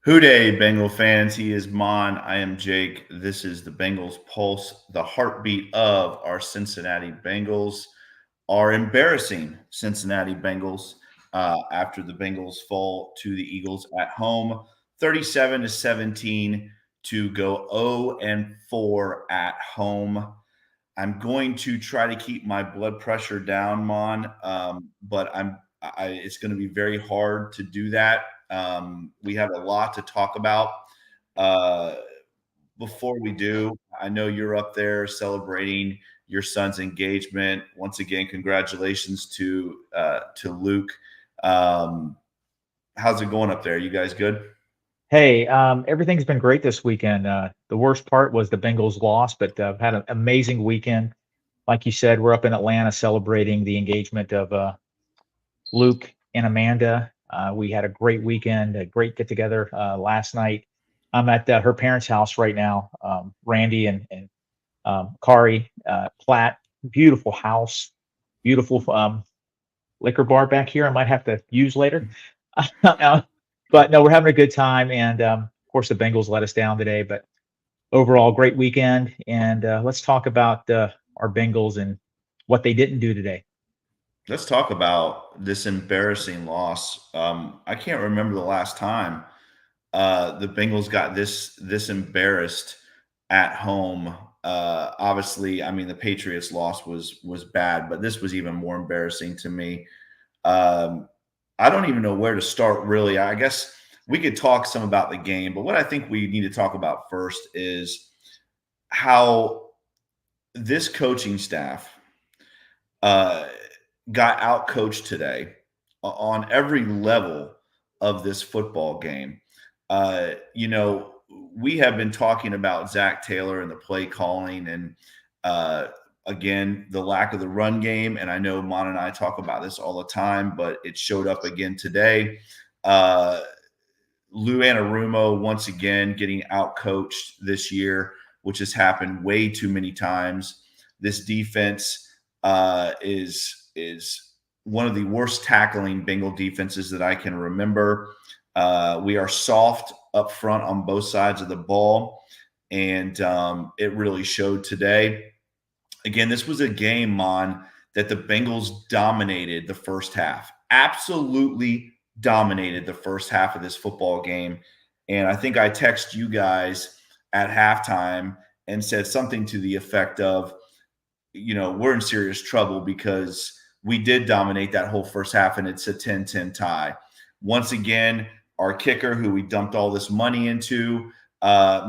Hooday, Bengal fans. He is Mon. I am Jake. This is the Bengals Pulse, the heartbeat of our Cincinnati Bengals, our embarrassing Cincinnati Bengals after the Bengals fall to the Eagles at home, 37-17 to go 0-4 at home. I'm going to try to keep my blood pressure down, Mon, but it's going to be very hard to do that. We have a lot to talk about. Uh, Before we do, I know you're up there celebrating your son's engagement. Once again, congratulations to Luke. Um, how's it going up there? You guys good? Hey, everything's been great this weekend. The worst part was the Bengals lost, but I've had an amazing weekend. Like you said, we're up in Atlanta celebrating the engagement of Luke and Amanda. We had a great weekend, a great get together last night. I'm at her parents' house right now, Randy and Kari Platt. Beautiful house, beautiful liquor bar back here. I might have to use later. Uh, but no, we're having a good time, and of course the Bengals let us down today. But overall, great weekend, and let's talk about our Bengals and what they didn't do today. Let's talk about this embarrassing loss. I can't remember the last time the Bengals got this embarrassed at home. Obviously, I mean the Patriots loss was bad, but this was even more embarrassing to me. Um, I don't even know where to start. Really, I guess we could talk some about the game, but what I think we need to talk about first is how this coaching staff uh, got out coached today on every level of this football game. You know, we have been talking about Zach Taylor and the play calling and uh, again, the lack of the run game. And I know Mon and I talk about this all the time, but it showed up again today. Uh, Lou Anarumo once again getting out coached this year, which has happened way too many times. This defense is one of the worst tackling Bengal defenses that I can remember. We are soft up front on both sides of the ball, and it really showed today. Again, this was a game, Mon, that the Bengals dominated the first half. Absolutely dominated the first half of this football game. And I think I texted you guys at halftime and said something to the effect of, you know, we're in serious trouble because we did dominate that whole first half and it's a 10-10 tie. Once again, our kicker, who we dumped all this money into,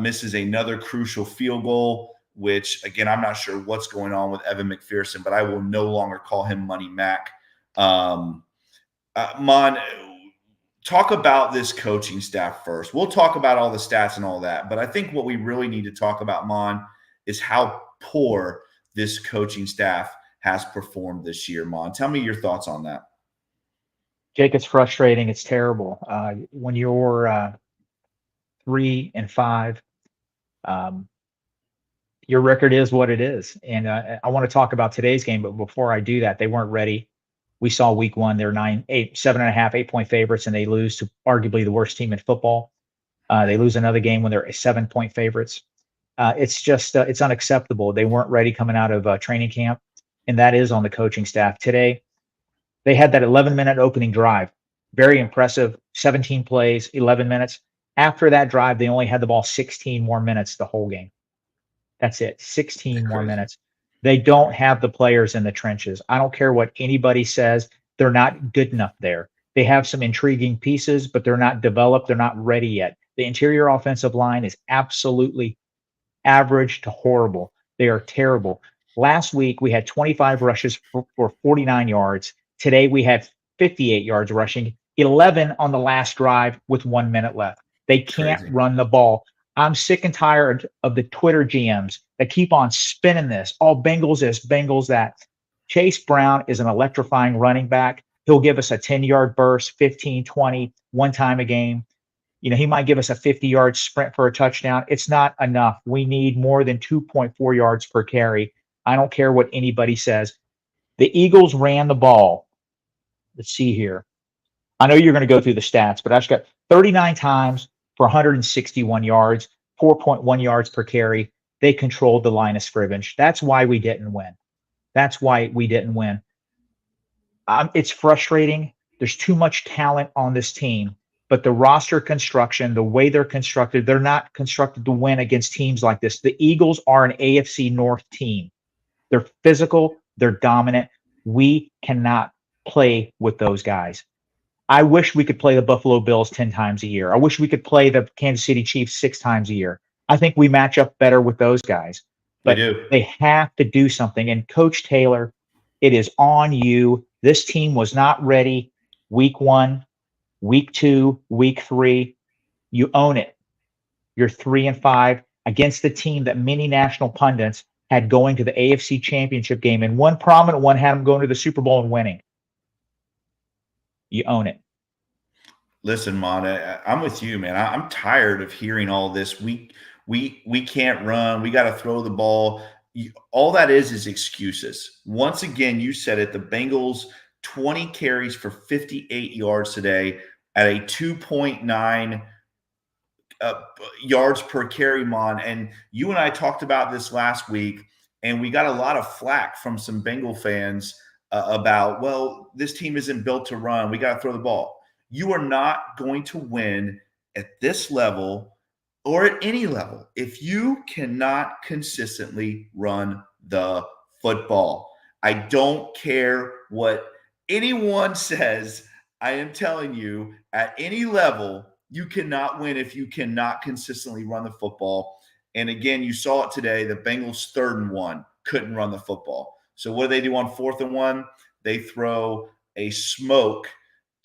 misses another crucial field goal, which, again, I'm not sure what's going on with Evan McPherson, but I will no longer call him Money Mac. Mon, talk about this coaching staff first. We'll talk about all the stats and all that, but I think what we really need to talk about, Mon, is how poor this coaching staff has performed this year. Mon, tell me your thoughts on that. Jake, it's frustrating. It's terrible when you're 3-5. Um, your record is what it is, and I want to talk about today's game. But before I do that, they weren't ready. We saw week one; they're 7.5, 8-point favorites, and they lose to arguably the worst team in football. They lose another game when they're 7-point favorites. It's just it's unacceptable. They weren't ready coming out of training camp, and that is on the coaching staff today. They had that 11-minute opening drive, very impressive. 17 plays, 11 minutes. After that drive, they only had the ball 16 more minutes the whole game. That's it. 16 more Crazy. minutes. They don't have the players in the trenches. I don't care what anybody says. They're not good enough there. They have some intriguing pieces, but they're not developed. They're not ready yet. The interior offensive line is absolutely average to horrible. They are terrible. Last week, we had 25 rushes for 49 yards. Today, we had 58 yards rushing, 11 on the last drive with 1 minute left. They can't Crazy. run the ball. I'm sick and tired of the Twitter GMs that keep on spinning this. All Bengals this, Bengals that. Chase Brown is an electrifying running back. He'll give us a 10-yard burst, 15, 20, one time a game. You know, he might give us a 50-yard sprint for a touchdown. It's not enough. We need more than 2.4 yards per carry. I don't care what anybody says. The Eagles ran the ball. Let's see here. I know you're going to go through the stats, but I just got 39 times for 161 yards, 4.1 yards per carry. They controlled the line of scrimmage. That's why we didn't win. That's why we didn't win. It's frustrating. There's too much talent on this team, but the roster construction, the way they're constructed, they're not constructed to win against teams like this. The Eagles are an AFC North team. They're physical, they're dominant. We cannot play with those guys. I wish we could play the Buffalo Bills 10 times a year. I wish we could play the Kansas City Chiefs 6 times a year. I think we match up better with those guys. They But do. they have to do something. And Coach Taylor, it is on you. This team was not ready week 1, week 2, week 3. You own it. You're 3-5 against the team that many national pundits had going to the AFC Championship game, and one prominent one had them going to the Super Bowl and winning. You own it. Listen, Mon, I'm with you, man. I'm tired of hearing all this. We can't run. We got to throw the ball. All that is excuses. Once again, you said it. The Bengals 20 carries for 58 yards today at a 2.9 yards per carry, Mon. And you and I talked about this last week, and we got a lot of flack from some Bengal fans about, well, this team isn't built to run. We got to throw the ball. You are not going to win at this level or at any level if you cannot consistently run the football. I don't care what anyone says. I am telling you, at any level, you cannot win if you cannot consistently run the football. And again, you saw it today. The Bengals 3rd and 1 couldn't run the football. So what do they do on 4th and 1? They throw a smoke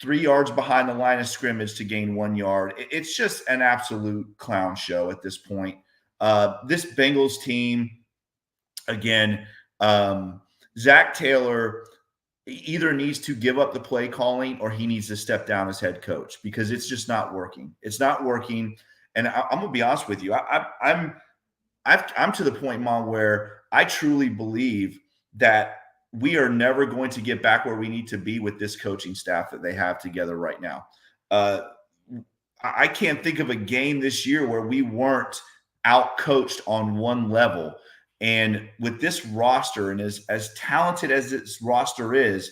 3 yards behind the line of scrimmage to gain 1 yard. It's just an absolute clown show at this point. This Bengals team, again, Zach Taylor either needs to give up the play calling or he needs to step down as head coach because it's just not working. It's not working. And I'm going to be honest with you. I'm to the point, Mom, where I truly believe that we are never going to get back where we need to be with this coaching staff that they have together right now. I can't think of a game this year where we weren't out-coached on one level. And with this roster and as talented as this roster is,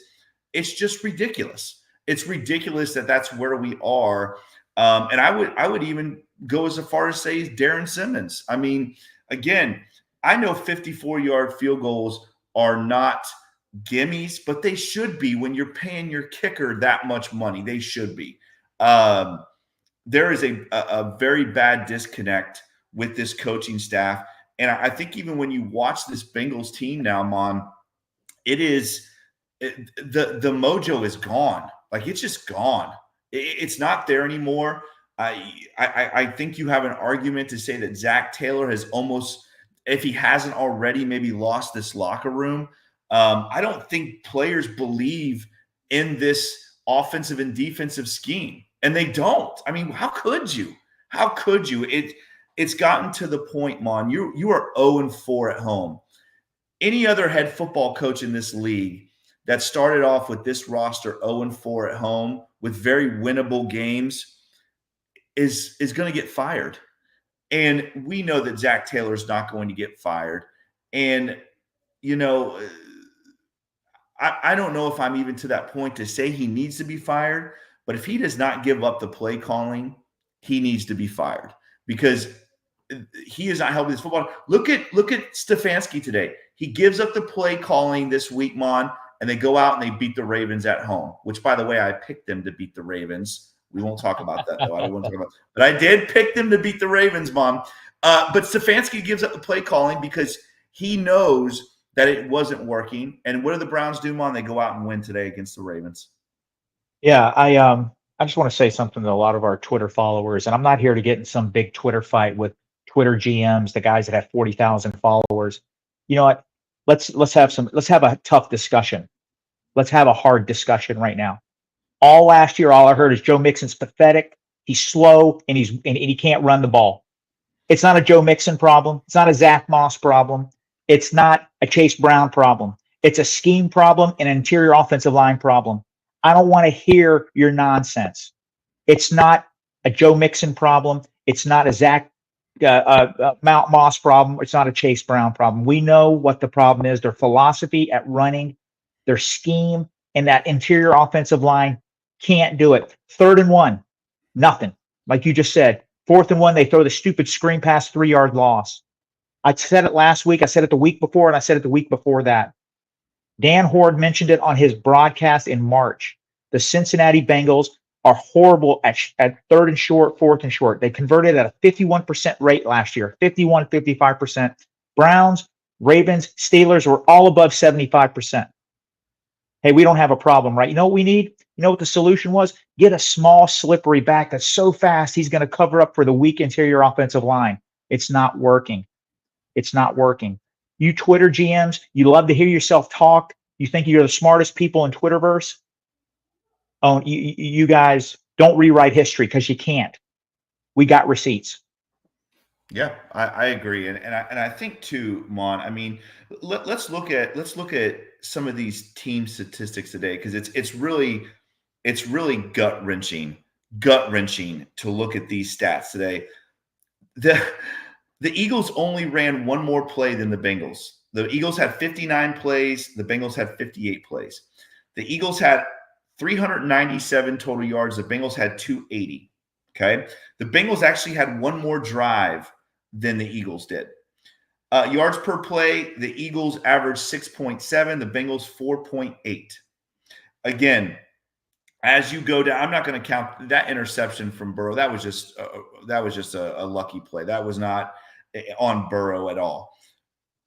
it's just ridiculous. It's ridiculous that that's where we are. And I would even go as far as say Darren Simmons. I mean, again, I know 54-yard field goals are not gimmies, but they should be when you're paying your kicker that much money. They should be. There is a very bad disconnect with this coaching staff. And I think even when you watch this Bengals team now, Mon, the mojo is gone. Like, it's just gone. It's not there anymore. I think you have an argument to say that Zach Taylor has almost, if he hasn't already, maybe lost this locker room. I don't think players believe in this offensive and defensive scheme, and they don't. I mean, how could you? How could you? It's gotten to the point, Mon, you are 0-4 at home. Any other head football coach in this league that started off with this roster 0-4 at home with very winnable games is going to get fired. And we know that Zach Taylor is not going to get fired. And, you know, I don't know if I'm even to that point to say he needs to be fired, but if he does not give up the play calling, he needs to be fired because he is not helping this football. Look at Stefanski today. He gives up the play calling this week, Mon, and they go out and they beat the Ravens at home, which, by the way, I picked them to beat the Ravens. We won't talk about that, though. I don't want to talk about it. But I did pick them to beat the Ravens, Mom. But Stefanski gives up the play calling because he knows that it wasn't working. And what do the Browns do, Mom? They go out and win today against the Ravens. Yeah, I just want to say something to a lot of our Twitter followers, and I'm not here to get in some big Twitter fight with Twitter GMs, the guys that have 40,000 followers. You know what? Let's have a tough discussion. Let's have a hard discussion right now. All last year, all I heard is Joe Mixon's pathetic. He's slow and he can't run the ball. It's not a Joe Mixon problem. It's not a Zach Moss problem. It's not a Chase Brown problem. It's a scheme problem and an interior offensive line problem. I don't want to hear your nonsense. It's not a Joe Mixon problem. It's not a Mount Moss problem. It's not a Chase Brown problem. We know what the problem is. Their philosophy at running, their scheme, and that interior offensive line can't do it. 3rd and 1, nothing. Like you just said, 4th and 1, they throw the stupid screen pass, 3-yard loss. I said it last week. I said it the week before, and I said it the week before that. Dan Horde mentioned it on his broadcast in March. The Cincinnati Bengals are horrible at 3rd and short, 4th and short. They converted at a 51% rate last year, 51, 55%. Browns, Ravens, Steelers were all above 75%. Hey, we don't have a problem, right? You know what we need? You know what the solution was? Get a small, slippery back that's so fast he's going to cover up for the weak interior offensive line. It's not working. It's not working. You Twitter GMs, you love to hear yourself talk. You think you're the smartest people in Twitterverse. Oh, you guys don't rewrite history because you can't. We got receipts. Yeah, I agree, and I think too, Mon. I mean, let's look at some of these team statistics today, because it's really gut wrenching to look at these stats today. The Eagles only ran one more play than the Bengals. The Eagles had 59 plays. The Bengals had 58 plays. The Eagles had 397 total yards. The Bengals had 280. Okay. The Bengals actually had one more drive than the Eagles did. Yards per play, the Eagles averaged 6.7, the Bengals 4.8. Again, as you go down, I'm not going to count that interception from Burrow. That was just a lucky play. That was not on Burrow at all.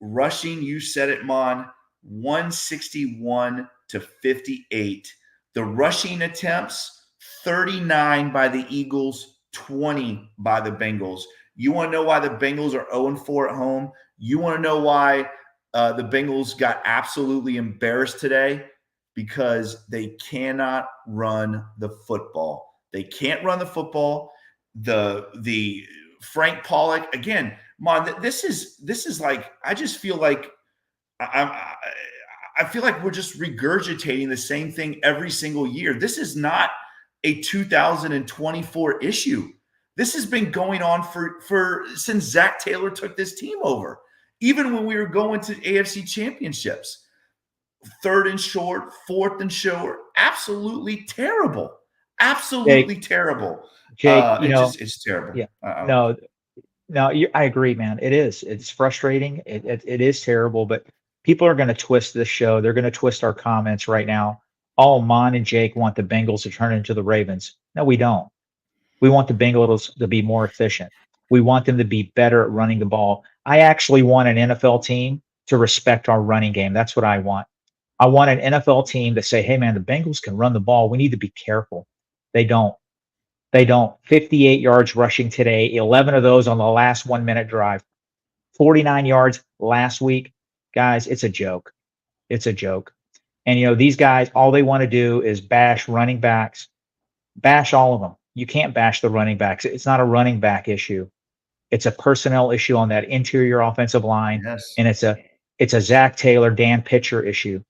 Rushing, you said it, Mon, 161 to 58. The rushing attempts, 39 by the Eagles, 20 by the Bengals. You want to know why the Bengals are 0-4 at home? You want to know why the Bengals got absolutely embarrassed today? Because they cannot run the football. They can't run the football. The Frank Pollock, again, Mon, this is like, I just feel like I feel like we're just regurgitating the same thing every single year. This is not a 2024 issue. This has been going on for since Zach Taylor took this team over. Even when we were going to AFC championships, 3rd and short, 4th and short, absolutely terrible. Absolutely terrible. Jake, It's terrible. yeah, no, I agree, man. It is. It's frustrating. It is terrible, but people are going to twist this show. They're going to twist our comments right now. Oh, Mon and Jake want the Bengals to turn into the Ravens. No, we don't. We want the Bengals to be more efficient. We want them to be better at running the ball. I actually want an NFL team to respect our running game. That's what I want. I want an NFL team to say, hey, man, the Bengals can run the ball. We need to be careful. They don't. They don't. 58 yards rushing today, 11 of those on the last 1-minute drive, 49 yards last week. Guys, it's a joke. It's a joke. And, these guys, all they want to do is bash running backs, bash all of them. You can't bash the running backs. It's not a running back issue. It's a personnel issue on that interior offensive line. Yes. And it's a Zach Taylor, Dan Pitcher issue.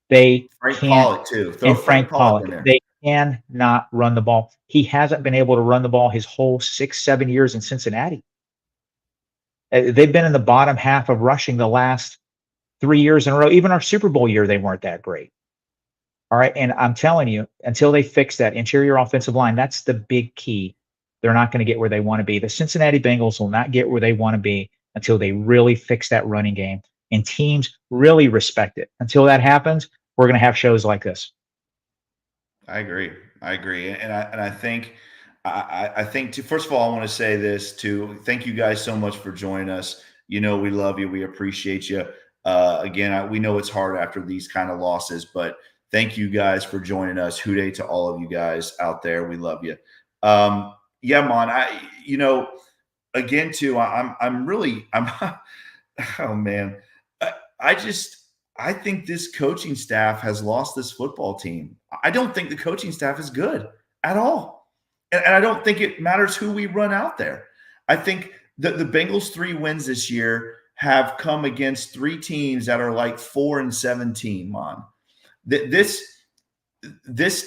They Frank can't. Pollock too. And Frank Pollock. They cannot run the ball. He hasn't been able to run the ball his whole 6-7 years in Cincinnati. They've been in the bottom half of rushing the last 3 years in a row. Even our Super Bowl year, they weren't that great. All right. And I'm telling you, until they fix that interior offensive line, that's the big key. They're not going to get where they want to be. The Cincinnati Bengals will not get where they want to be until they really fix that running game and teams really respect it. Until that happens, we're going to have shows like this. I agree. And I think first of all, I want to say this too. Thank you guys so much for joining us. We love you. We appreciate you. Again, we know it's hard after these kind of losses, but thank you guys for joining us. Hooday to all of you guys out there. We love you. Yeah, Mon, again too, I'm oh man. I think this coaching staff has lost this football team. I don't think the coaching staff is good at all. And I don't think it matters who we run out there. I think the Bengals' 3 wins this year have come against 3 teams that are like 4-17, Mon. This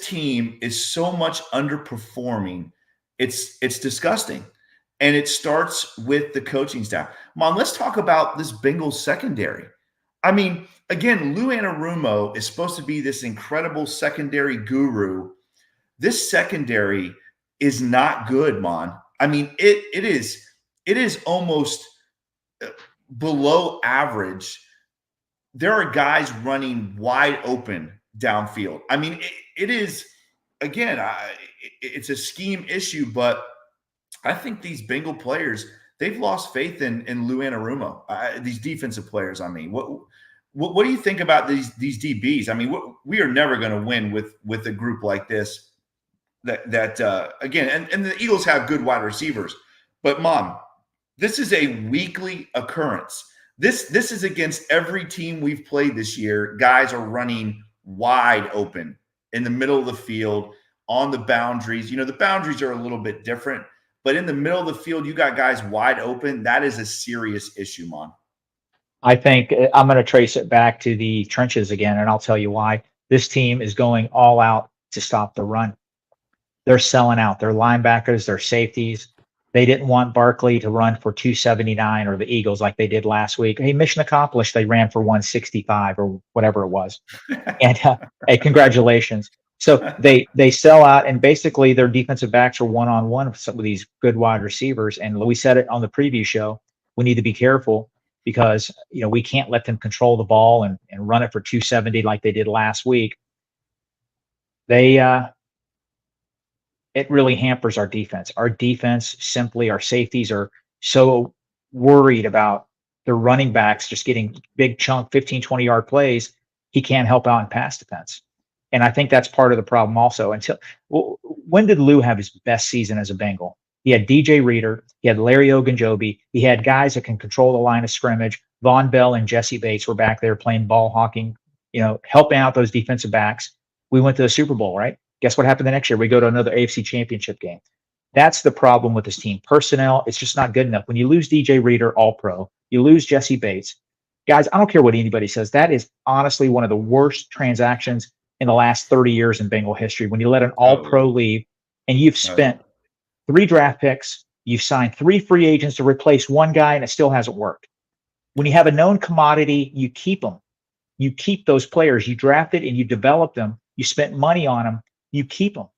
team is so much underperforming. It's disgusting. And it starts with the coaching staff. Mom, let's talk about this Bengals secondary. I mean, again, Lou Anarumo is supposed to be this incredible secondary guru. This secondary is not good, Mon. I mean, it is almost below average. There are guys running wide open downfield. I mean, it is again, it's a scheme issue, but I think these Bengal players, they've lost faith in Lou Anarumo. These defensive players, I mean, what do you think about these DBs? I mean, we are never going to win with a group like this. That again, and the Eagles have good wide receivers, but Mom, this is a weekly occurrence. This is against every team we've played this year. Guys are running wide open in the middle of the field on the boundaries. You know, the boundaries are a little bit different, but in the middle of the field, you got guys wide open. That is a serious issue, Mon. I think I'm going to trace it back to the trenches again, and I'll tell you why. This team is going all out to stop the run. They're selling out their linebackers, their safeties. They didn't want Barkley to run for 279 or the Eagles like they did last week. Hey, mission accomplished. They ran for 165 or whatever it was. And hey, congratulations. So they sell out, and basically their defensive backs are one-on-one with some of these good wide receivers. And we said it on the preview show. We need to be careful because we can't let them control the ball and run it for 270 like they did last week. It really hampers our defense. Our defense, simply our safeties are so worried about their running backs just getting big chunk 15, 20-yard plays. He can't help out in pass defense. And I think that's part of the problem also. When did Lou have his best season as a Bengal? He had DJ Reader. He had Larry Ogunjobi. He had guys that can control the line of scrimmage. Von Bell and Jesse Bates were back there playing ball hawking, helping out those defensive backs. We went to the Super Bowl, right? Guess what happened the next year? We go to another AFC championship game. That's the problem with this team. Personnel, it's just not good enough. When you lose DJ Reader, all pro, you lose Jesse Bates. Guys, I don't care what anybody says. That is honestly one of the worst transactions in the last 30 years in Bengal history. When you let an all pro leave and you've spent 3 draft picks, you've signed 3 free agents to replace one guy, and it still hasn't worked. When you have a known commodity, you keep them. You keep those players. You drafted and you developed them. You spent money on them. You keep them.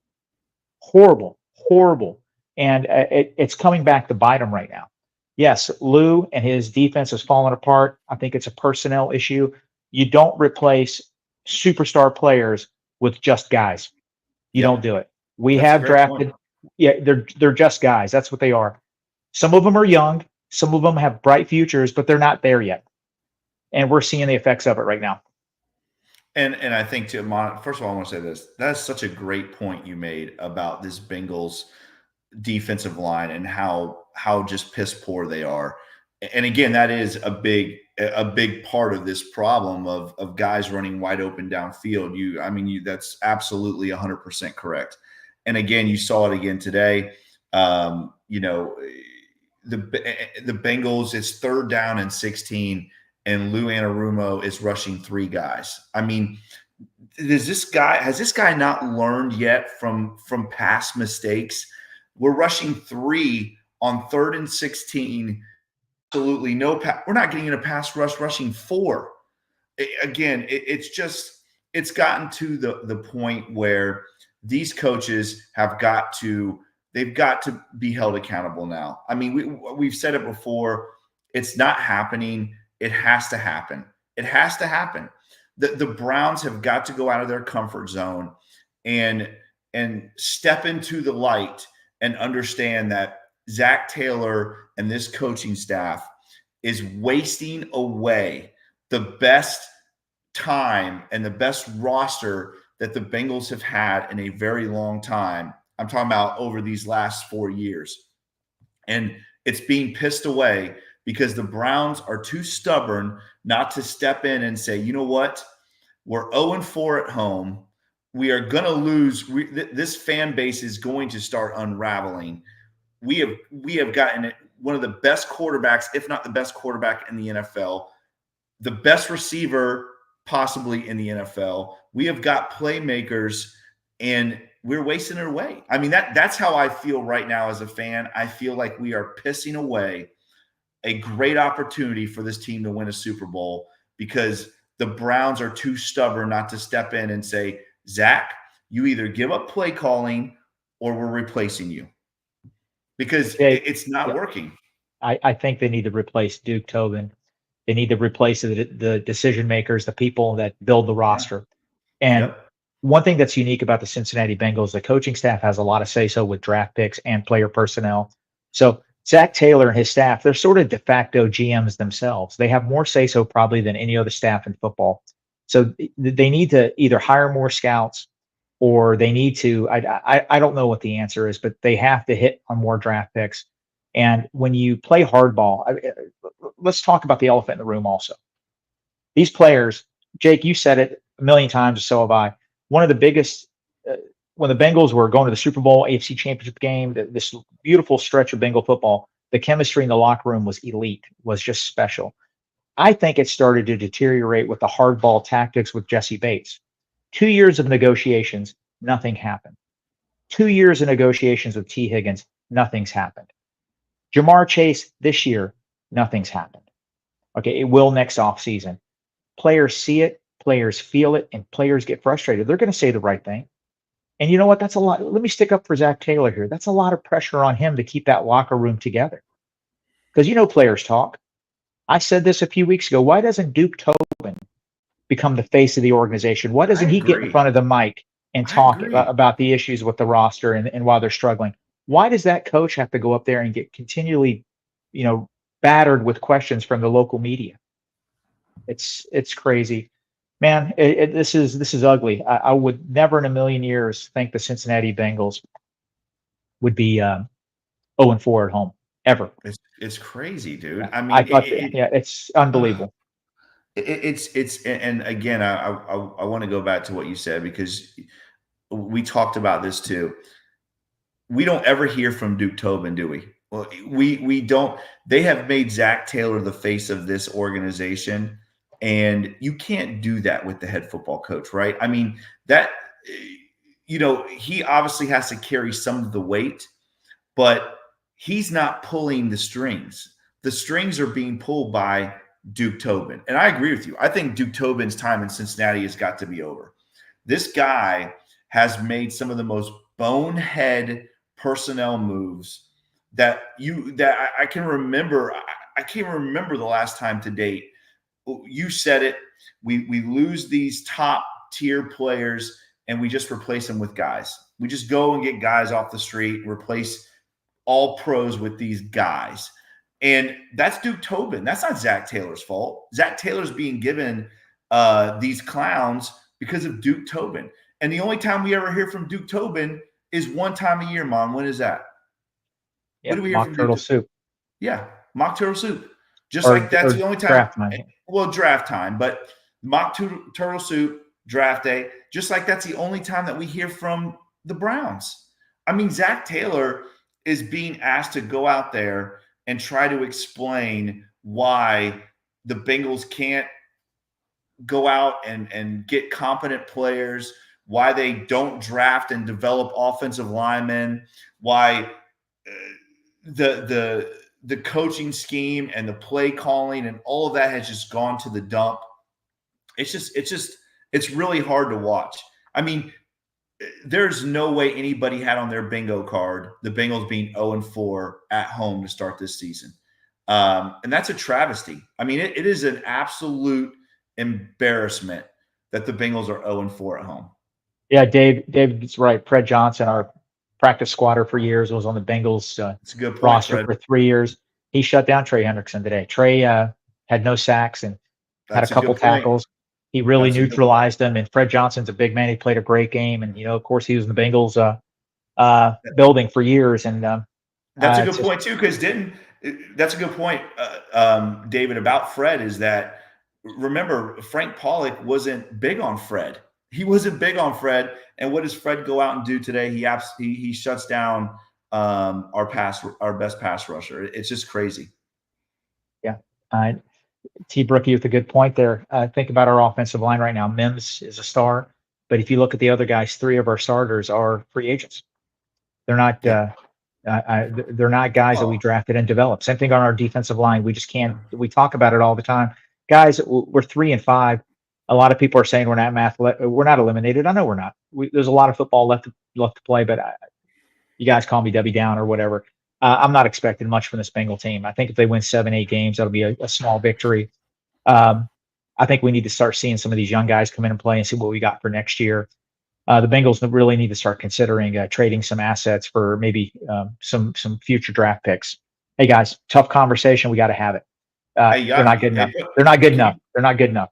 Horrible, horrible. And it's coming back to bite them right now. Yes, Lou and his defense has fallen apart. I think it's a personnel issue. You don't replace superstar players with just guys. You don't do it. We have drafted. Yeah, they're just guys. That's what they are. Some of them are young. Some of them have bright futures, but they're not there yet. And we're seeing the effects of it right now. And I think first of all, I want to say this. That's such a great point you made about this Bengals defensive line and how just piss poor they are. And again, that is a big part of this problem of guys running wide open downfield. That's absolutely 100% correct. And again, you saw it again today. The Bengals, it's 3rd down and 16. And Lou Anarumo is rushing 3 guys. I mean, has this guy not learned yet from past mistakes? We're rushing 3 on 3rd and 16. Absolutely no pass. We're not getting in a pass rush rushing 4. It's gotten to the point where these coaches they've got to be held accountable now. I mean, we've said it before. It's not happening. It has to happen. It has to happen. The Browns have got to go out of their comfort zone and step into the light and understand that Zach Taylor and this coaching staff is wasting away the best time and the best roster that the Bengals have had in a very long time. I'm talking about over these last 4 years. And it's being pissed away because the Browns are too stubborn not to step in and say, you know what? We're 0-4 at home. We are going to lose. This fan base is going to start unraveling. We have gotten one of the best quarterbacks, if not the best quarterback in the NFL, the best receiver possibly in the NFL. We have got playmakers, and we're wasting it away. I mean, that's how I feel right now as a fan. I feel like we are pissing away a great opportunity for this team to win a Super Bowl because the Browns are too stubborn not to step in and say, Zach, you either give up play calling or we're replacing you because Jake, it's not yeah, working. I think they need to replace Duke Tobin. They need to replace the decision makers, the people that build the Yeah. roster. And Yep. one thing that's unique about the Cincinnati Bengals, the coaching staff has a lot of say so with draft picks and player personnel. So Zach Taylor and his staff, they're sort of de facto GMs themselves. They have more say so probably than any other staff in football. So they need to either hire more scouts or they need to. I don't know what the answer is, but they have to hit on more draft picks. And when you play hardball, let's talk about the elephant in the room also. These players, Jake, you said it a million times, so have I. One of the biggest, when the Bengals were going to the Super Bowl, AFC Championship game, this beautiful stretch of Bengal football, the chemistry in the locker room was elite, was just special. I think it started to deteriorate with the hardball tactics with Jesse Bates. 2 years of negotiations, nothing happened. 2 years of negotiations with T. Higgins, nothing's happened. Jamar Chase this year, nothing's happened. Okay, it will next offseason. Players see it, players feel it, and players get frustrated. They're going to say the right thing. And you know what? That's a lot. Let me stick up for Zach Taylor here. That's a lot of pressure on him to keep that locker room together. Because players talk. I said this a few weeks ago. Why doesn't Duke Tobin become the face of the organization? Why I doesn't he get in agree. front of the mic and I talk agree. about the issues with the roster and why they're struggling? Why does that coach have to go up there and get continually, battered with questions from the local media? It's crazy, man. This is ugly. I would never in a million years think the Cincinnati Bengals would be 0-4 at home ever. It's crazy, dude. Yeah, I I mean, thought that. Yeah, it's unbelievable. it's and again, I want to go back to what you said because we talked about this too. We don't ever hear from Duke Tobin, do we? Well, we don't. They have made Zach Taylor the face of this organization, and you can't do that with the head football coach, right? I mean that he obviously has to carry some of the weight, but he's not pulling the strings. The strings are being pulled by Duke Tobin, and I agree with you. I think Duke Tobin's time in Cincinnati has got to be over. This guy has made some of the most bonehead personnel moves that I can remember. I can't remember the last time to date. You said it. We lose these top tier players and we just replace them with guys. We just go and get guys off the street, replace all pros with these guys. And that's Duke Tobin. That's not Zach Taylor's fault. Zach Taylor's being given these clowns because of Duke Tobin. And the only time we ever hear from Duke Tobin is one time a year, Mom. When is that? When Yeah, do we hear mock from Duke turtle Tobin? soup Yeah, mock turtle soup. Just like that's or the only time. draft time. Well, draft time, but turtle soup, draft day. Just like that's the only time that we hear from the Browns. I mean, Zach Taylor is being asked to go out there and try to explain why the Bengals can't go out and get competent players, why they don't draft and develop offensive linemen, why the coaching scheme and the play calling and all of that has just gone to the dump. It's really hard to watch. I mean, there's no way anybody had on their bingo card the Bengals being 0-4 at home to start this season. And that's a travesty. I mean, it is an absolute embarrassment that the Bengals are 0-4 at home. Yeah, Dave's right. Fred Johnson, our practice squatter for years, was on the Bengals It's a good point, roster Fred. for 3 years. He shut down Trey Hendrickson today. Trey had no sacks and had a That's a couple good point. tackles. He really That's a good neutralized them. And Fred Johnson's a big man. He played a great game. And, of course, he was in the Bengals building for years. And That's a it's good just, point too, because that's a good point, David, about Fred is that remember Frank Pollock wasn't big on Fred. He wasn't big on Fred, and what does Fred go out and do today? He shuts down our best pass rusher. It's just crazy. yeah. T. Brookie with a good point there. Think about our offensive line right now. Mims is a star. But if you look at the other guys, 3 of our starters are free agents. They're not Yeah. they're not guys that we Oh, drafted and developed. Same thing on our defensive line. We just can't. yeah. We talk about it all the time, guys. We're 3-5. A lot of people are saying we're not eliminated. I know we're not. There's a lot of football left to play, but you guys call me Debbie Down or whatever. I'm not expecting much from this Bengal team. I think if they win 7, 8 games, that'll be a small victory. Um, I think we need to start seeing some of these young guys come in and play and see what we got for next year. The Bengals really need to start considering trading some assets for maybe some future draft picks. Hey guys, tough conversation. We got to have it. Hey, They're Yash, not good hey, enough. They're not good can you enough. They're not good enough.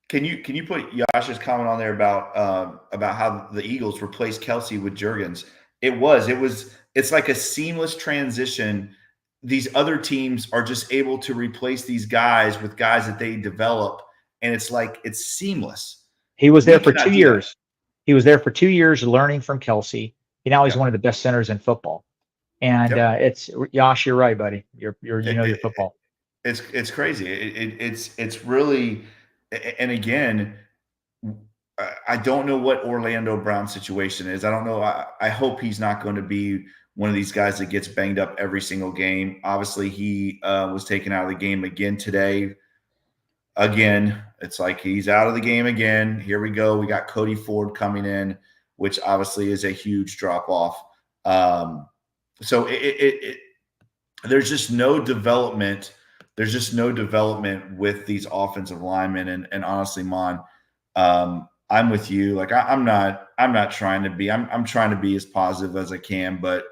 can you put Yash's comment on there about how the Eagles replaced Kelsey with Jurgens? It's like a seamless transition. These other teams are just able to replace these guys with guys that they develop, and it's like it's seamless. He was there We for cannot two do that. years. He was there for 2 years learning from Kelsey. Now he's Yeah. one of the best centers in football. And Yep. it's Josh, you're right, buddy. You It, know your it, football. it's crazy. It's really, and again, I don't know what Orlando Brown's situation is. I don't know. I hope he's not going to be one of these guys that gets banged up every single game. Obviously, he was taken out of the game again today. Again, it's like he's out of the game again. Here we go. We got Cody Ford coming in, which obviously is a huge drop off. So there's just no development. There's just no development with these offensive linemen. And honestly, Mon, I'm with you. Like I'm not trying to be. I'm trying to be as positive as I can. But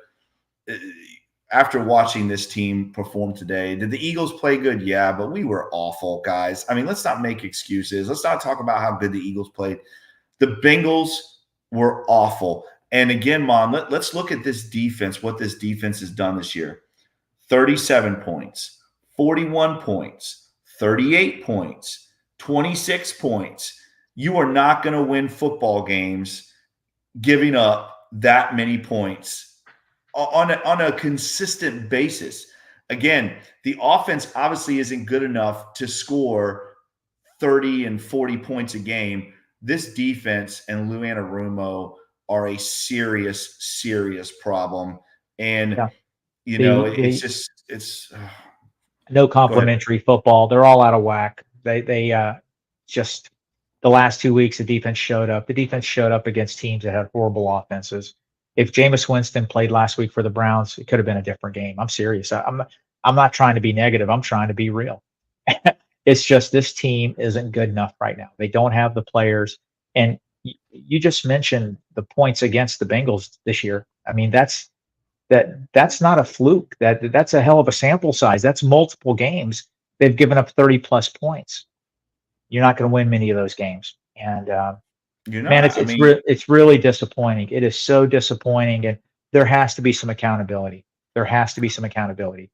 after watching this team perform today, did the Eagles play good? Yeah, but we were awful, guys. I mean, let's not make excuses. Let's not talk about how good the Eagles played. The Bengals were awful. And again, Mon, let's look at this defense, what this defense has done this year. 37 points, 41 points, 38 points, 26 points. You are not going to win football games giving up that many points on a consistent basis. Again, the offense obviously isn't good enough to score 30 and 40 points a game. This defense and Lou Anarumo are a serious, serious problem. And Yeah. it's The just it's no go ahead. complimentary football. They're all out of whack. They just the last 2 weeks the defense showed up. The defense showed up against teams that had horrible offenses. If Jameis Winston played last week for the Browns, it could have been a different game. I'm serious. I'm not trying to be negative. I'm trying to be real. It's just this team isn't good enough right now. They don't have the players. And you just mentioned the points against the Bengals this year. I mean, that's not a fluke. That's a hell of a sample size. That's multiple games. They've given up 30 plus points. You're not going to win many of those games. And You're man, not. I mean, it's really disappointing. It is so disappointing, and there has to be some accountability. There has to be some accountability.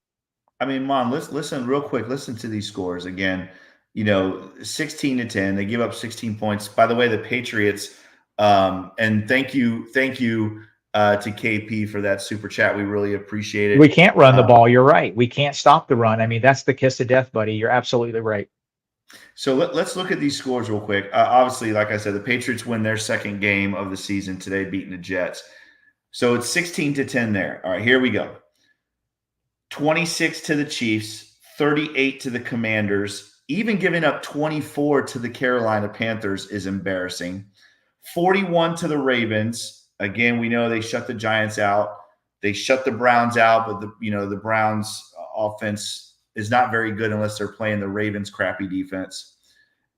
Mom, let's listen real quick. Listen to these scores again. 16-10. They give up 16 points. By the way, the Patriots. And thank you to KP for that super chat. We really appreciate We it. can't run the ball. You're right. We can't stop the run. I mean, that's the kiss of death, buddy. You're absolutely right. So let's look at these scores real quick. Obviously, like I said, the Patriots win their second game of the season today, beating the Jets. So it's 16-10 there. All right, here we go. 26 to the Chiefs, 38 to the Commanders. Even giving up 24 to the Carolina Panthers is embarrassing. 41 to the Ravens. Again, we know they shut the Giants out. They shut the Browns out, but the Browns offense is not very good unless they're playing the Ravens' crappy defense.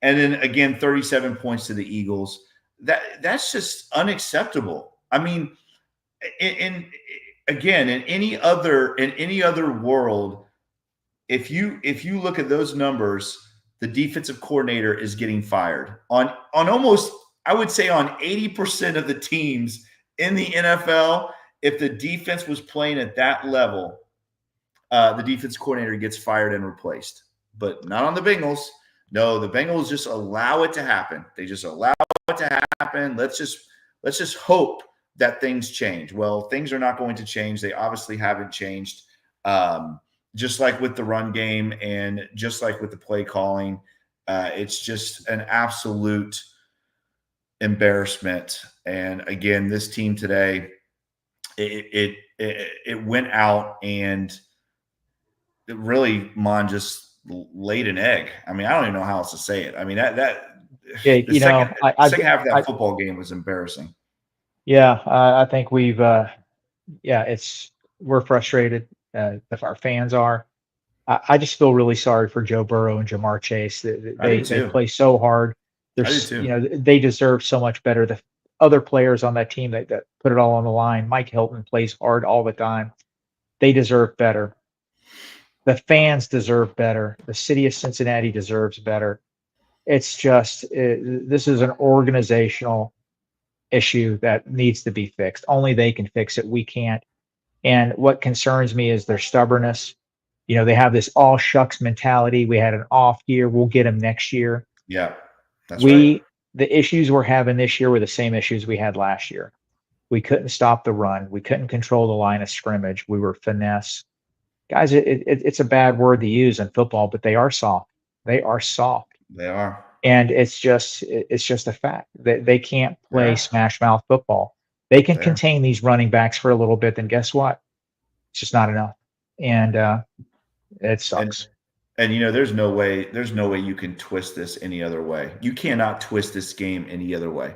And then again, 37 points to the Eagles. That's just unacceptable. I mean, in any other world, if you look at those numbers, the defensive coordinator is getting fired on almost, I would say, on 80% of the teams in the NFL. If the defense was playing at that level, the defense coordinator gets fired and replaced. But not on the Bengals. No, the Bengals just allow it to happen. They just allow it to happen. Let's just hope that things change. Well, things are not going to change. They obviously haven't changed. Just like with the run game and just like with the play calling, it's just an absolute embarrassment. And again, this team today, it went out and it really, Mon, just laid an egg. I mean, I don't even know how else to say it. I mean, Jake, the second I, second half of that I football game was embarrassing. yeah, I think yeah, we're frustrated. If our fans are, I just feel really sorry for Joe Burrow and Jamar Chase. I do They too. play so hard. I do There's, too. they deserve so much better. The other players on that team that put it all on the line. Mike Hilton plays hard all the time. They deserve better. The fans deserve better. The city of Cincinnati deserves better. It's just this is an organizational issue that needs to be fixed. Only they can fix it. We can't. And what concerns me is their stubbornness. They have this all shucks mentality. We had an off year. We'll get them next year. Yeah, that's right. The issues we're having this year were the same issues we had last year. We couldn't stop the run. We couldn't control the line of scrimmage. We were finesse. Guys, it's a bad word to use in football, but they are soft. They are soft. They are. And it's just a fact that they can't play Yeah, smash mouth football. They can there. contain these running backs for a little bit, then guess what? It's just not enough. And it And sucks. there's no way you can twist this any other way. You cannot twist this game any other way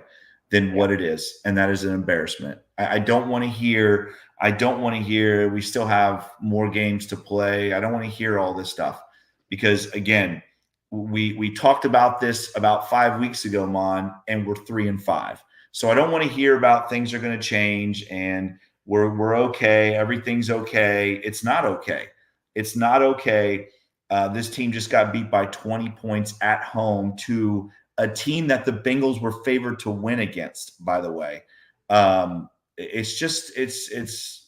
than Yeah. what it is, and that is an embarrassment. I don't want to hear. I don't want to hear. We still have more games to play. I don't want to hear all this stuff because again, we talked about this about 5 weeks ago, Mon, and we're 3-5. So I don't want to hear about things are going to change and we're okay. Everything's okay. It's not okay. It's not okay. This team just got beat by 20 points at home to a team that the Bengals were favored to win against, by the way. It's just it's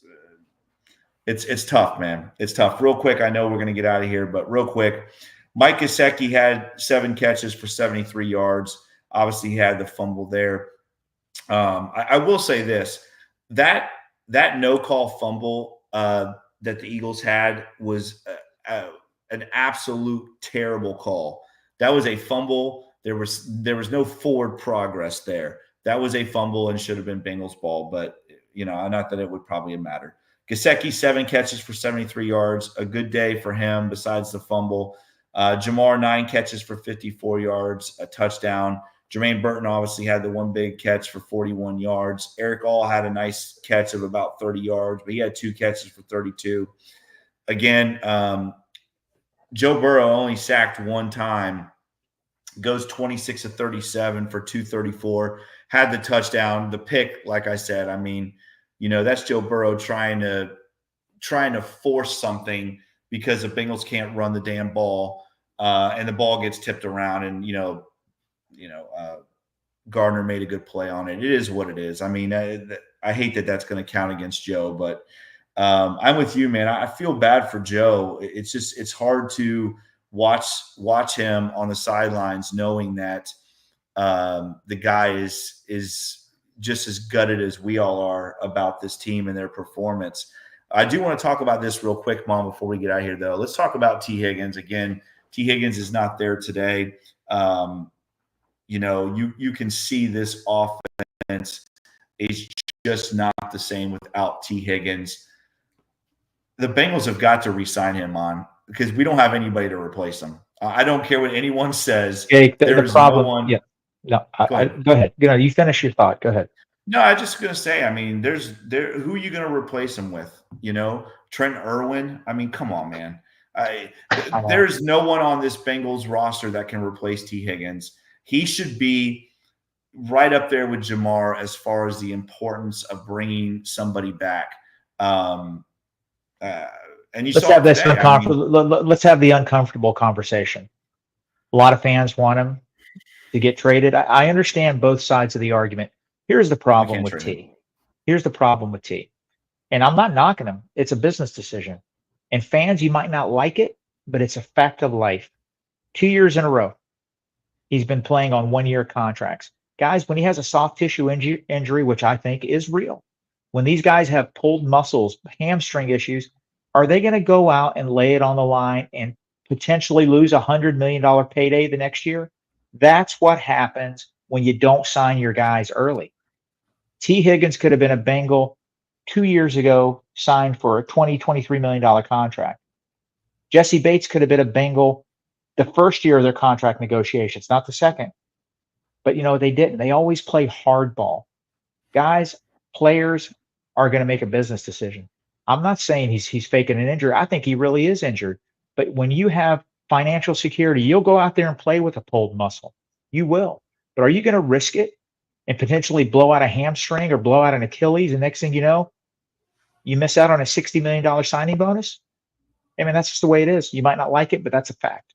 tough, man. It's tough. Real quick, I know we're going to get out of here, but real quick, Mike Gesicki had 7 catches for 73 yards. Obviously, he had the fumble there. I will say this: that no call fumble that the Eagles had was an absolute terrible call. That was a fumble. There was no forward progress there. That was a fumble and should have been Bengals ball, but not that it would probably matter. Gesicki, 7 catches for 73 yards. A good day for him besides the fumble. Jamar, 9 catches for 54 yards, a touchdown. Jermaine Burton obviously had the one big catch for 41 yards. Eric All had a nice catch of about 30 yards, but he had 2 catches for 32. Again, Joe Burrow only sacked 1 time, goes 26 of 37 for 234, had the touchdown. The pick, like I said, I mean, that's Joe Burrow trying to force something because the Bengals can't run the damn ball, and the ball gets tipped around, and Gardner made a good play on it. It is what it is. I mean, I hate that that's going to count against Joe, but I'm with you, man. I feel bad for Joe. It's hard to watch him on the sidelines, knowing that the guy is just as gutted as we all are about this team and their performance. I do want to talk about this real quick, Mom, before we get out of here, though. Let's talk about T. Higgins. Again, T. Higgins is not there today. You can see this offense is just not the same without T. Higgins. The Bengals have got to re-sign him on because we don't have anybody to replace him. I don't care what anyone says. Jake, the There is no problem, one. yeah. No, Go ahead. go ahead. You finish your thought. Go ahead. No, I'm just gonna say. I mean, who are you gonna replace him with? Trent Irwin. I mean, come on, man. There's no one on this Bengals roster that can replace T. Higgins. He should be right up there with Jamar as far as the importance of bringing somebody back. And you Let's saw have it this today. let's have the uncomfortable conversation. A lot of fans want him to get traded. I understand both sides of the argument. Here's the problem with T. Here's the problem with T. And I'm not knocking him. It's a business decision. And fans, you might not like it, but it's a fact of life. 2 years in a row, he's been playing on 1-year contracts. Guys, when he has a soft tissue injury, which I think is real, when these guys have pulled muscles, hamstring issues, are they going to go out and lay it on the line and potentially lose $100 million payday the next year? That's what happens when you don't sign your guys early. T. Higgins could have been a Bengal 2 years ago, signed for a $23 million contract. Jesse Bates could have been a Bengal the first year of their contract negotiations, not the second. But they didn't. They always play hardball. Guys, players are going to make a business decision. I'm not saying he's faking an injury. I think he really is injured. But when you have financial security, you'll go out there and play with a pulled muscle. You will. But are you going to risk it and potentially blow out a hamstring or blow out an Achilles? And next thing you know, you miss out on a $60 million signing bonus? I mean, that's just the way it is. You might not like it, but that's a fact.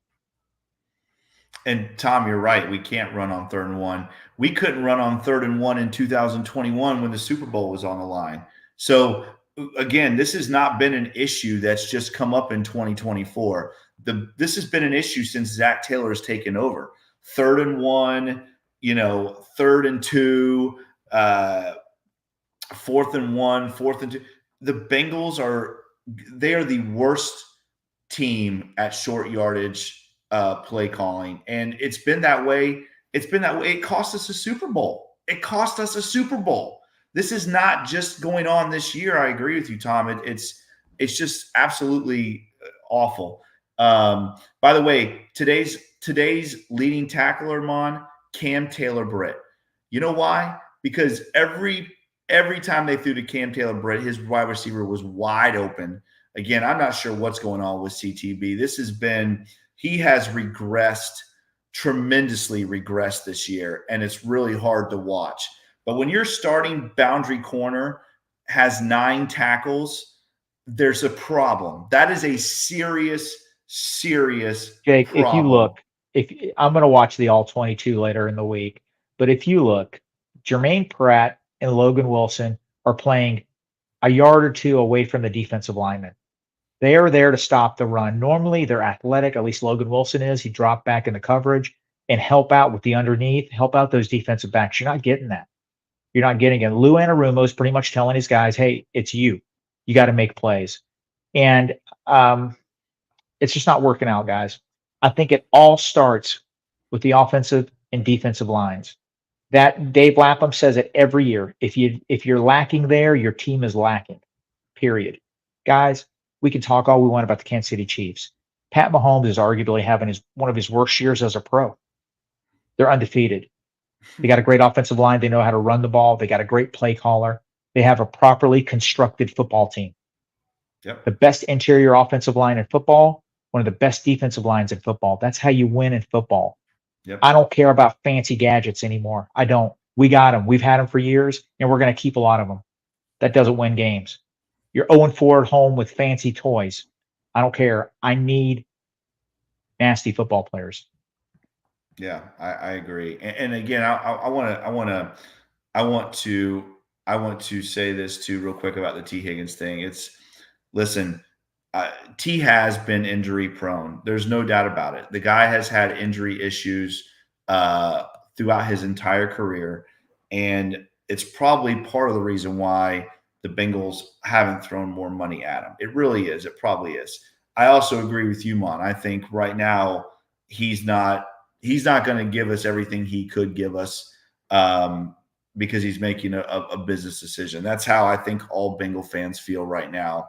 And Tom, you're right. We can't run on 3rd and 1. We couldn't run on 3rd and 1 in 2021 when the Super Bowl was on the line. So again, this has not been an issue that's just come up in 2024. This has been an issue since Zach Taylor has taken over. 3rd and 1, 3rd and 2, 4th and 1, 4th and 2. The Bengals are the worst team at short yardage play calling, and it's been that way. It cost us a Super Bowl. This is not just going on this year. I agree with you, Tom. It's just absolutely awful. By the way, today's leading tackler, Mon, Cam Taylor-Britt. You know why? Because every time they threw to Cam Taylor-Britt, his wide receiver was wide open. Again, I'm not sure what's going on with CTB. He has tremendously regressed this year, and it's really hard to watch. But when your starting boundary corner has 9 tackles, there's a problem. That is a serious Jake, problem. if you look, I'm going to watch the all 22 later in the week, but if you look, Jermaine Pratt and Logan Wilson are playing a yard or two away from the defensive lineman. They are there to stop the run. Normally, they're athletic. At least Logan Wilson is. He dropped back into coverage and help out with the underneath, help out those defensive backs. You're not getting that. You're not getting it. Lou Anarumo is pretty much telling his guys, hey, it's you. You got to make plays. And it's just not working out, guys. I think it all starts with the offensive and defensive lines. That Dave Lapham says it every year. If you're lacking there, your team is lacking. Period. Guys, we can talk all we want about the Kansas City Chiefs. Pat Mahomes is arguably having one of his worst years as a pro. They're undefeated. They got a great offensive line. They know how to run the ball. They got a great play caller. They have a properly constructed football team. Yep. The best interior offensive line in football, one of the best defensive lines in football. That's how you win in football. Yep. I don't care about fancy gadgets anymore. I don't. We got them. We've had them for years, and we're going to keep a lot of them. That doesn't win games. You're 0-4 at home with fancy toys. I don't care. I need nasty football players. Yeah, I agree. And again, I want to say this too real quick about the T. Higgins thing. Listen, T has been injury prone. There's no doubt about it. The guy has had injury issues throughout his entire career, and it's probably part of the reason why the Bengals haven't thrown more money at him. It really is. It probably is. I also agree with you, Mon. I think right now he's not going to give us everything he could give us because he's making a business decision. That's how I think all Bengal fans feel right now.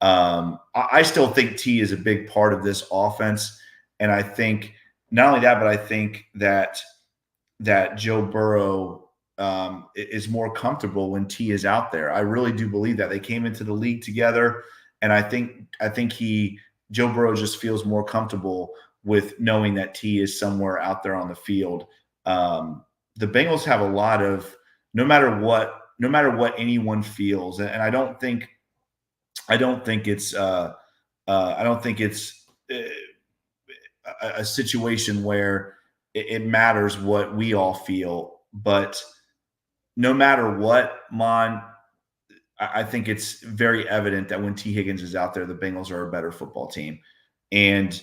I still think T is a big part of this offense. And I think not only that, but I think that Joe Burrow is more comfortable when T is out there. I really do believe that. They came into the league together, and I think Joe Burrow just feels more comfortable with knowing that T is somewhere out there on the field. The Bengals have a lot of no matter what anyone feels, and I don't think it's a situation where it matters what we all feel, but no matter what, Mon, I think it's very evident that when T. Higgins is out there, the Bengals are a better football team. And,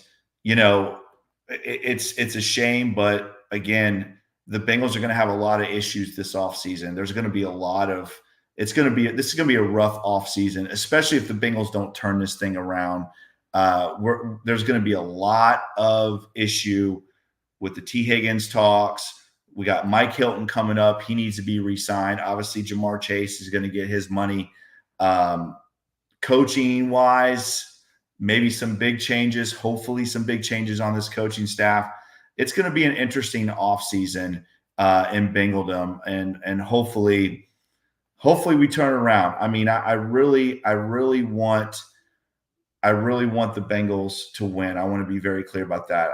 it's a shame, but again, the Bengals are going to have a lot of issues this offseason. There's going to be this is going to be a rough offseason, especially if the Bengals don't turn this thing around. There's going to be a lot of issue with the T. Higgins talks, We got Mike Hilton coming up. He needs to be re-signed. Obviously, Jamar Chase is going to get his money. Coaching wise, maybe some big changes, hopefully some big changes on this coaching staff. It's going to be an interesting offseason in Bengaldom, and hopefully we turn around. I mean, I really want the Bengals to win. I want to be very clear about that.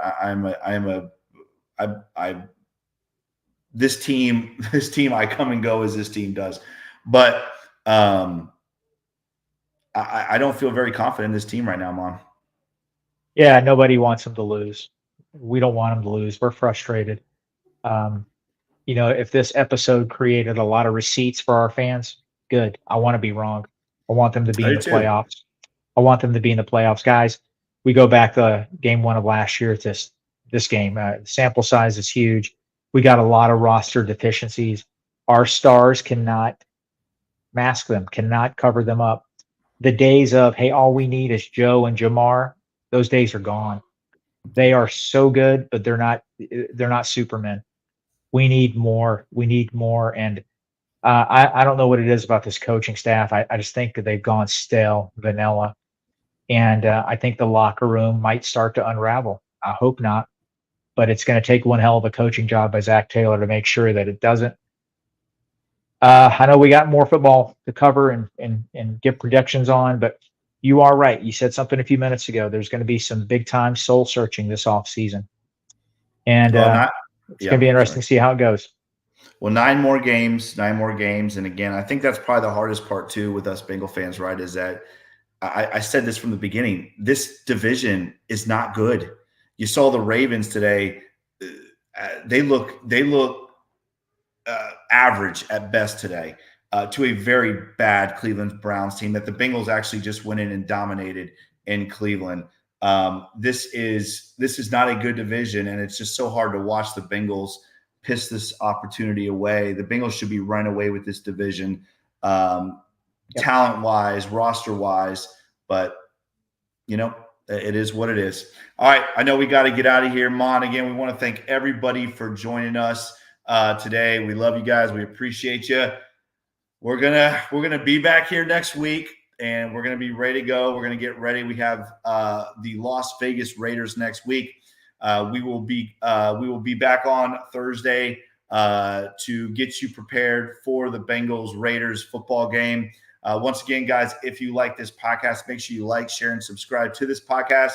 This team, I come and go as this team does, but I don't feel very confident in this team right now, Mom. Yeah, nobody wants them to lose. We don't want them to lose. We're frustrated. If this episode created a lot of receipts for our fans, good. I want to be wrong. I want them to be I in do the too. playoffs. I want them to be in the playoffs. Guys, we go back to game 1 of last year to this game. Sample size is huge. We got a lot of roster deficiencies. Our stars cannot mask them, cannot cover them up. The days of, hey, all we need is Joe and Jamar, those days are gone. They are so good, but they're not Supermen. We need more. We need more. And I don't know what it is about this coaching staff. I just think that they've gone stale, vanilla. And I think the locker room might start to unravel. I hope not. But it's going to take one hell of a coaching job by Zach Taylor to make sure that it doesn't. I know we got more football to cover and give predictions on, but you are right. You said something a few minutes ago. There's going to be some big time soul searching this off season. And it's going to be interesting to see how it goes. Well, 9 more games. And again, I think that's probably the hardest part too with us Bengal fans, right? Is that I said this from the beginning. This division is not good. You saw the Ravens today. They look average at best today to a very bad Cleveland Browns team that the Bengals actually just went in and dominated in Cleveland. This is not a good division, and it's just so hard to watch the Bengals piss this opportunity away. The Bengals should be running away with this division, talent-wise, roster-wise, but it is what it is. All right, I know we got to get out of here. Maan, again, we want to thank everybody for joining us today. We love you guys. We appreciate you. We're gonna be back here next week, and we're gonna be ready to go. We're gonna get ready. We have the Las Vegas Raiders next week. We will be back on Thursday to get you prepared for the Bengals Raiders football game. Once again, guys, if you like this podcast, make sure you like, share, and subscribe to this podcast.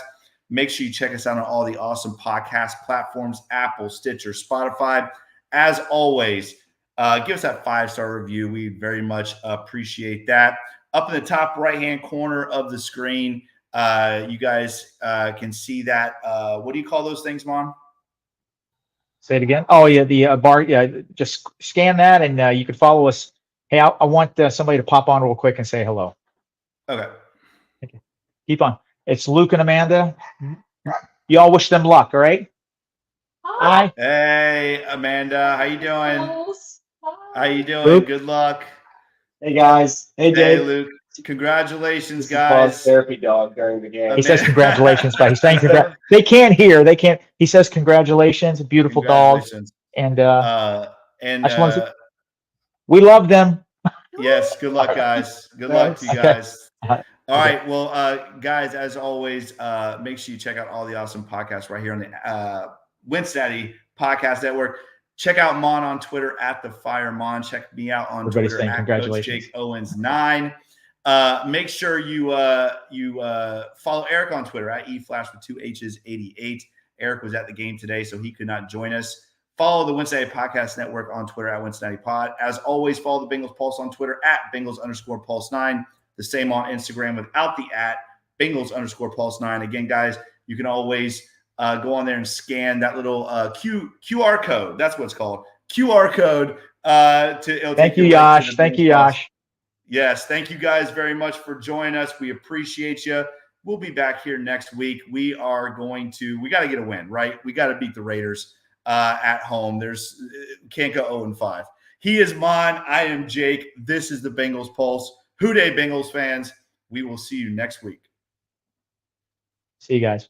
Make sure you check us out on all the awesome podcast platforms: Apple, Stitcher, Spotify. As always, give us that 5-star review. We very much appreciate that. Up in the top right-hand corner of the screen, you guys can see that. What do you call those things, Mom? Say it again. Oh, yeah, the bar. Yeah, just scan that, and you can follow us. Hey, I want somebody to pop on real quick and say hello. Okay. Keep on. It's Luke and Amanda. Y'all wish them luck, all right? Hi. Hey, Amanda. How you doing? How you doing? Luke? Good luck. Hey, guys. Hey, Jake. Hey, Luke. Congratulations, guys. Therapy dog during the game. He says congratulations, but he's saying they can't hear. They can't. He says congratulations, beautiful dog. And I just want to say, we love them. Yes. Good luck, guys. Good luck to you guys. All right. Well, guys, as always, make sure you check out all the awesome podcasts right here on the Wincinnati Podcast Network. Check out Maan on Twitter at the Fire Maan. Check me out on Twitter at Coach Jake Owens 9. Make sure you follow Eric on Twitter at eFlash with 2 H's 88. Eric was at the game today, so he could not join us. Follow the Wincinnati Podcast Network on Twitter at Wincinnati Pod. As always, follow the Bengals Pulse on Twitter at Bengals_Pulse9. The same on Instagram without the at Bengals_Pulse9. Again, guys, you can always go on there and scan that little QR code. That's what it's called. QR code. Thank you, Yash. Thank you, Yash. Yes, thank you guys very much for joining us. We appreciate you. We'll be back here next week. We got to get a win, right? We got to beat the Raiders at home. Can't go 0-5. He is Maan. I am Jake. This is the Bengals Pulse. Hoo day, Bengals fans. We will see you next week. See you guys.